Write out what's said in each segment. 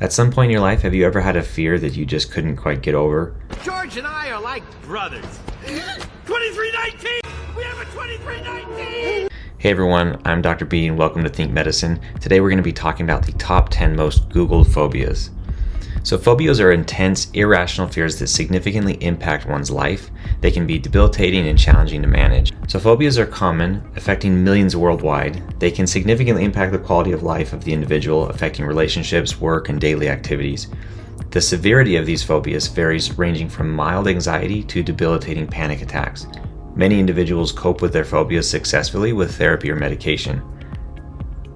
At some point in your life, have you ever had a fear that you just couldn't quite get over? George and I are like brothers. 2319! We have a 2319! Hey everyone, I'm Dr. B and welcome to Think Medicine. Today we're going to be talking about the top 10 most Googled phobias. So phobias are intense, irrational fears that significantly impact one's life. They can be debilitating and challenging to manage. So phobias are common, affecting millions worldwide. They can significantly impact the quality of life of the individual, affecting relationships, work, and daily activities. The severity of these phobias varies, ranging from mild anxiety to debilitating panic attacks. Many individuals cope with their phobias successfully with therapy or medication.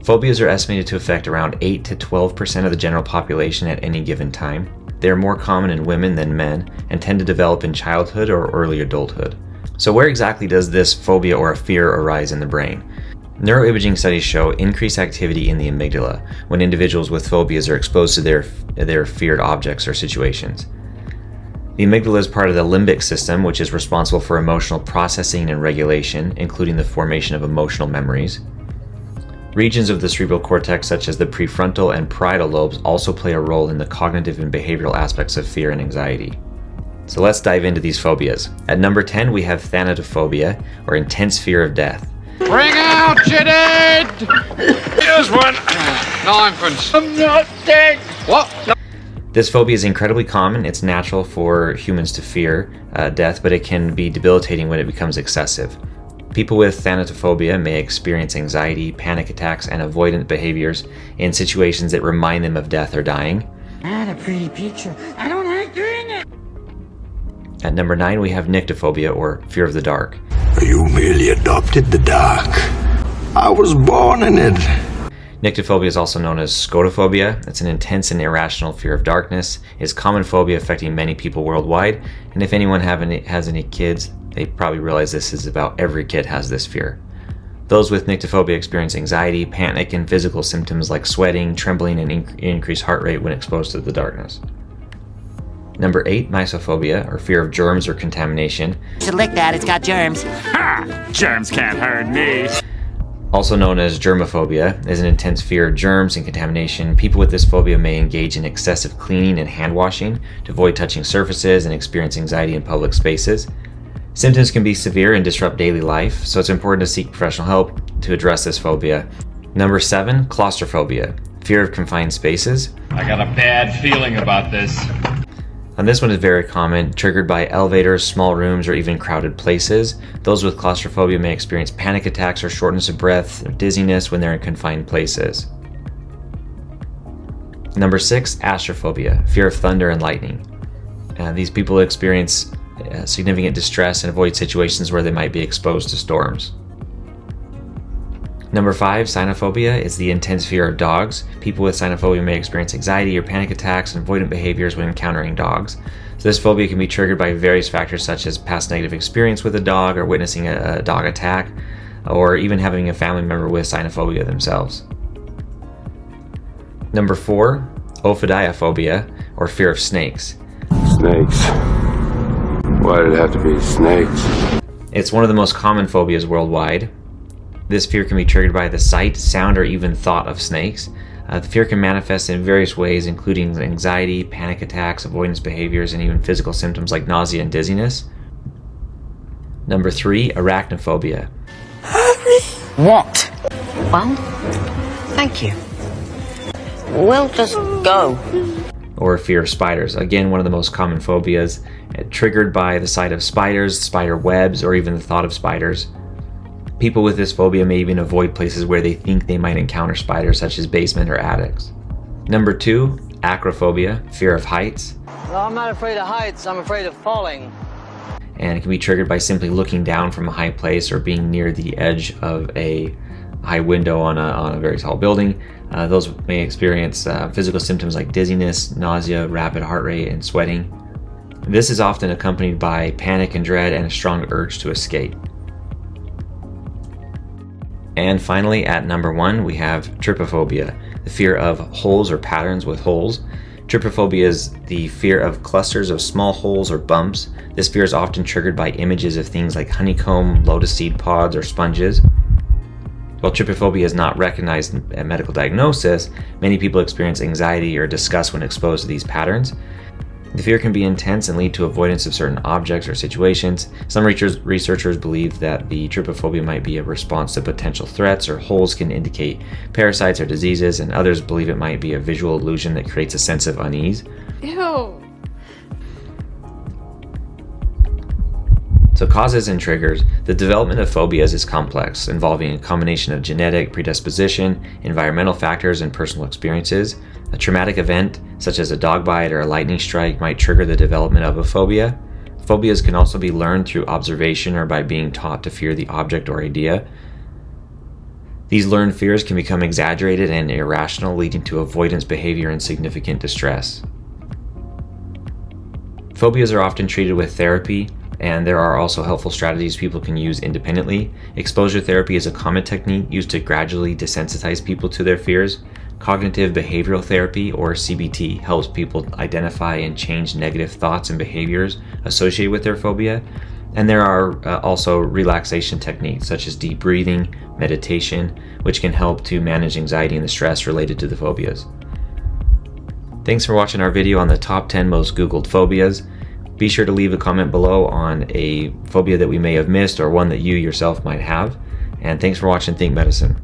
Phobias are estimated to affect around 8 to 12% of the general population at any given time. They are more common in women than men and tend to develop in childhood or early adulthood. So where exactly does this phobia or a fear arise in the brain? Neuroimaging studies show increased activity in the amygdala when individuals with phobias are exposed to their feared objects or situations. The amygdala is part of the limbic system, which is responsible for emotional processing and regulation, including the formation of emotional memories. Regions of the cerebral cortex, such as the prefrontal and parietal lobes, also play a role in the cognitive and behavioral aspects of fear and anxiety. So let's dive into these phobias. At number 10, we have thanatophobia, or intense fear of death. Bring out your dead! Here's one. Ninepence. I'm not dead. What? No. This phobia is incredibly common. It's natural for humans to fear death, but it can be debilitating when it becomes excessive. People with thanatophobia may experience anxiety, panic attacks, and avoidant behaviors in situations that remind them of death or dying. Not a pretty picture. I don't like doing it. At number 9, we have nyctophobia, or fear of the dark. You merely adopted the dark. I was born in it. Nyctophobia is also known as scotophobia. It's an intense and irrational fear of darkness. It's a common phobia affecting many people worldwide, and if anyone has any kids, they probably realize this is about every kid has this fear. Those with nyctophobia experience anxiety, panic, and physical symptoms like sweating, trembling, and increased heart rate when exposed to the darkness. Number 8, mysophobia, or fear of germs or contamination. You should lick that, it's got germs. Ha! Germs can't hurt me. Also known as germophobia, is an intense fear of germs and contamination. People with this phobia may engage in excessive cleaning and hand washing to avoid touching surfaces and experience anxiety in public spaces. Symptoms can be severe and disrupt daily life, so it's important to seek professional help to address this phobia. Number 7, claustrophobia, fear of confined spaces. I got a bad feeling about this. And this one is very common, triggered by elevators, small rooms, or even crowded places. Those with claustrophobia may experience panic attacks or shortness of breath or dizziness when they're in confined places. Number 6, astrophobia, fear of thunder and lightning. These people experience significant distress and avoid situations where they might be exposed to storms. Number 5, cynophobia, is the intense fear of dogs. People with cynophobia may experience anxiety or panic attacks and avoidant behaviors when encountering dogs. So this phobia can be triggered by various factors such as past negative experience with a dog or witnessing a dog attack, or even having a family member with cynophobia themselves. Number 4, ophidiophobia, or fear of snakes. Snakes. Why did it have to be snakes? It's one of the most common phobias worldwide. This fear can be triggered by the sight, sound, or even thought of snakes. The fear can manifest in various ways, including anxiety, panic attacks, avoidance behaviors, and even physical symptoms like nausea and dizziness. Number 3, arachnophobia. What? Well, thank you. We'll just go. Or fear of spiders. Again, one of the most common phobias, triggered by the sight of spiders, spider webs, or even the thought of spiders. People with this phobia may even avoid places where they think they might encounter spiders, such as basement or attics. Number 2, acrophobia, fear of heights. Well, I'm not afraid of heights, I'm afraid of falling. And it can be triggered by simply looking down from a high place or being near the edge of a high window on a very tall building. Those may experience physical symptoms like dizziness, nausea, rapid heart rate, and sweating. This is often accompanied by panic and dread and a strong urge to escape. And finally, at number 1, we have trypophobia, the fear of holes or patterns with holes. Trypophobia is the fear of clusters of small holes or bumps. This fear is often triggered by images of things like honeycomb, lotus seed pods, or sponges. While trypophobia is not recognized at medical diagnosis, many people experience anxiety or disgust when exposed to these patterns. The fear can be intense and lead to avoidance of certain objects or situations. Some researchers believe that the trypophobia might be a response to potential threats, or holes can indicate parasites or diseases, and others believe it might be a visual illusion that creates a sense of unease. Ew. So causes and triggers. The development of phobias is complex, involving a combination of genetic predisposition, environmental factors, and personal experiences. A traumatic event, such as a dog bite or a lightning strike, might trigger the development of a phobia. Phobias can also be learned through observation or by being taught to fear the object or idea. These learned fears can become exaggerated and irrational, leading to avoidance behavior and significant distress. Phobias are often treated with therapy, and there are also helpful strategies people can use independently. Exposure therapy is a common technique used to gradually desensitize people to their fears. Cognitive behavioral therapy, or CBT, helps people identify and change negative thoughts and behaviors associated with their phobia. And there are also relaxation techniques such as deep breathing, meditation, which can help to manage anxiety and the stress related to the phobias. Thanks for watching our video on the top 10 most Googled phobias. Be sure to leave a comment below on a phobia that we may have missed or one that you yourself might have. And thanks for watching Think Medicine.